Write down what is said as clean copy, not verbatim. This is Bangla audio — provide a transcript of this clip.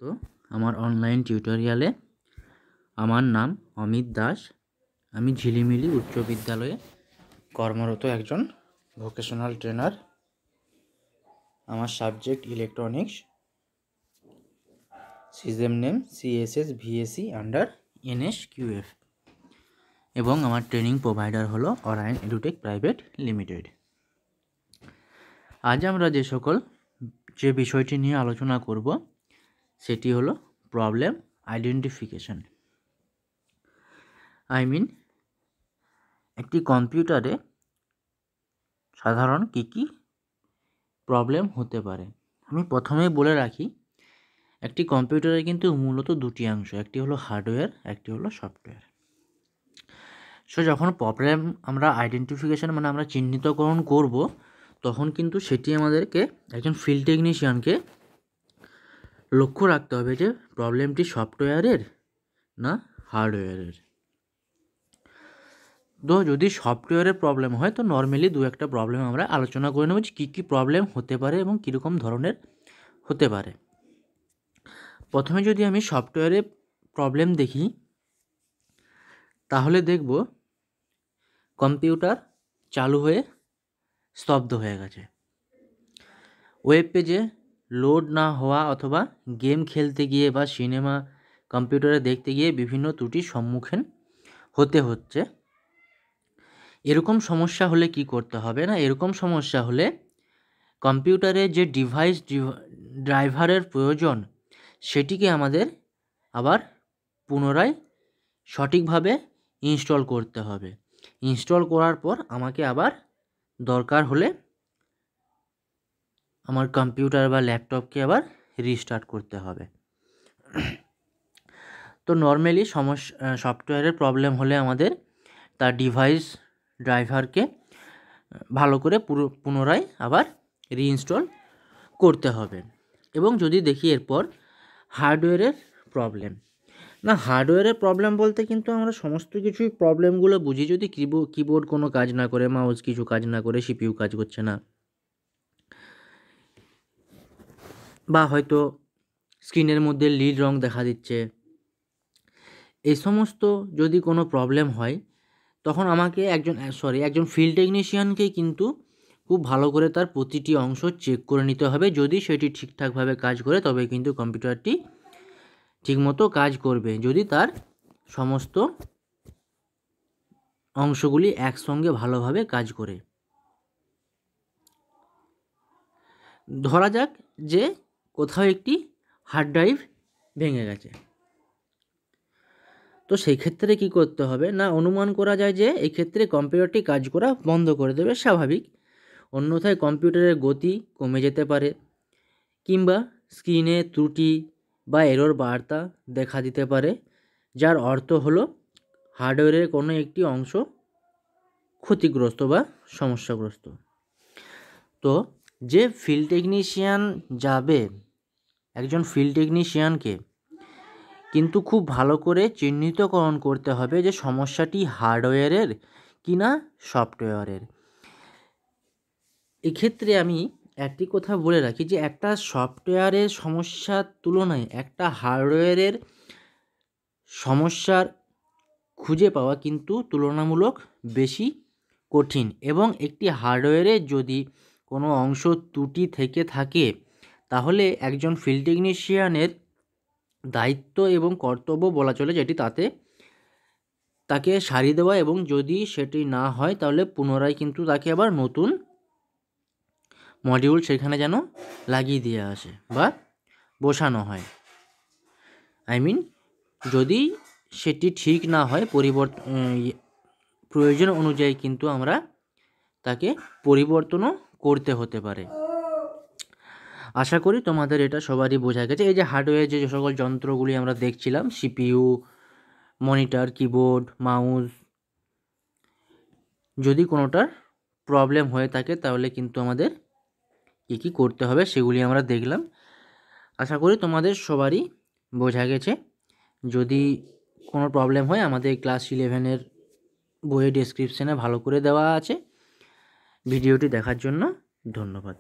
তো আমার অনলাইন টিউটোরিয়ালে আমার নাম অমিত দাস। আমি ঝিলিমিলি উচ্চ বিদ্যালয়ে কর্মরত একজন ভোকেশনাল ট্রেনার। আমার সাবজেক্ট ইলেকট্রনিক্স, সিজেম name CSS VSE under NSQF এবং আমার ট্রেনিং প্রোভাইডার হলো অরায়ন এডুটেক প্রাইভেট লিমিটেড। আজ আমরা যে বিষয়টি নিয়ে আলোচনা করব সেটি হলো প্রবলেম আইডেন্টিফিকেশন। একটি কম্পিউটারে সাধারণ কী প্রবলেম হতে পারে। আমি প্রথমেই বলে রাখি, একটি কম্পিউটারে কিন্তু মূলত দুটি অংশ, একটি হলো হার্ডওয়্যার, একটি হলো সফটওয়্যার। যখন প্রবলেম আমরা আইডেন্টিফিকেশন আমরা চিহ্নিতকরণ করব, তখন কিন্তু সেটি আমাদেরকে একজন ফিল্ড টেকনিশিয়ানকে লক্ষ্য রাখতে হবে যে প্রবলেমটি সফটওয়্যারের না হার্ডওয়্যারের। তো যদি সফটওয়্যারের প্রবলেম হয় তো নর্মালি দু একটা প্রবলেম আমরা আলোচনা করে নেব যে কী প্রবলেম হতে পারে এবং কীরকম ধরনের হতে পারে। প্রথমে যদি আমি সফটওয়্যারের প্রবলেম দেখি, তাহলে দেখব কম্পিউটার চালু হয়ে স্তব্ধ হয়ে গেছে, ওয়েব পেজে লোড না হওয়া অথবা গেম খেলতে গিয়ে বা সিনেমা কম্পিউটারে দেখতে গিয়ে বিভিন্ন ত্রুটির সম্মুখীন হতে হচ্ছে। এরকম সমস্যা হলে কি করতে হবে না, এরকম সমস্যা হলে কম্পিউটারে যে ড্রাইভারের প্রয়োজন সেটিকে আমাদের আবার পুনরায় সঠিকভাবে ইনস্টল করতে হবে। ইনস্টল করার পর আমাকে আবার দরকার হলে আমার কম্পিউটার বা ল্যাপটপকে আবার রিস্টার্ট করতে হবে। তো নর্মালি সফটওয়্যারের প্রবলেম হলে আমাদের তার ডিভাইস ড্রাইভারকে ভালো করে পুনরায় আবার রিইনস্টল করতে হবে। এবং যদি দেখি এরপর হার্ডওয়্যারের প্রবলেম, হার্ডওয়্যারের প্রবলেম বলতে কিন্তু আমরা সমস্ত কিছুই প্রবলেমগুলো বুঝি। যদি কিবোর্ড কোনো কাজ না করে, মাউস কিছু কাজ না করে, CPU কাজ করছে না, বা হয়তো স্ক্রিনের মধ্যে নীল রং দেখা দিচ্ছে, এই সমস্ত যদি কোনো প্রবলেম হয় তখন আমাকে একজন ফিল্ড টেকনিশিয়ানকে কিন্তু খুব ভালো করে তার প্রতিটি অংশ চেক করে নিতে হবে। যদি সেটি ঠিকঠাকভাবে কাজ করে তবে কিন্তু কম্পিউটারটি ঠিকমতো কাজ করবে। যদি তার সমস্ত অংশগুলি একসঙ্গে ভালোভাবে কাজ করে, ধরা যাক যে কোথাও একটি হার্ড ড্রাইভ ভেঙে গেছে, তো সেই ক্ষেত্রে কি করতে হবে না, অনুমান করা যায় যে এই ক্ষেত্রে কম্পিউটারটি কাজ করা বন্ধ করে দেবে, স্বাভাবিক। অন্যথায় কম্পিউটারের গতি কমে যেতে পারে, কিংবা স্ক্রিনে ত্রুটি বা এরর বার্তা দেখা দিতে পারে, যার অর্থ হলো হার্ডওয়্যারের কোনো একটি অংশ ক্ষতিগ্রস্ত বা সমস্যাগ্রস্ত। তো যে ফিল্ড টেকনিশিয়ান যাবে, একজন ফিল্ড টেকনিশিয়ানকে কিন্তু খুব ভালো করে চিহ্নিতকরণ করতে হবে যে সমস্যাটি হার্ডওয়্যারের কি না সফটওয়্যারের। এক্ষেত্রে আমি একটি কথা বলে রাখি যে একটা সফটওয়্যারের সমস্যার তুলনায় একটা হার্ডওয়্যারের সমস্যার খুঁজে পাওয়া কিন্তু তুলনামূলক বেশি কঠিন। এবং একটি হার্ডওয়্যারে যদি কোনো অংশ ত্রুটি থেকে থাকে তাহলে একজন ফিল্ড টেকনিশিয়ানের দায়িত্ব এবং কর্তব্য বলা চলে যেটি তাকে সারিয়ে দেওয়া, এবং যদি সেটি না হয় তাহলে পুনরায় কিন্তু তাকে আবার নতুন মডিউল সেখানে যেন লাগিয়ে দিয়ে আসে বা বসানো হয়। যদি সেটি ঠিক না হয় প্রয়োজন অনুযায়ী কিন্তু আমরা তাকে পরিবর্তনও করতে হতে পারে। আশা করি তোমাদের এটা সবারই বোঝা গেছে। এই যে হার্ডওয়্যার যে সকল যন্ত্রগুলি আমরা দেখছিলাম, CPU, মনিটর, কিবোর্ড, মাউস, যদি কোনোটার প্রবলেম হয়ে থাকে তাহলে কিন্তু আমাদের কী করতে হবে সেগুলি আমরা দেখলাম। আশা করি তোমাদের সবারই বোঝা গেছে। যদি কোনো প্রবলেম হয় আমাদের ক্লাস 11-এর বইয়ের ডেসক্রিপশানে ভালো করে দেওয়া আছে। ভিডিওটি দেখার জন্য ধন্যবাদ।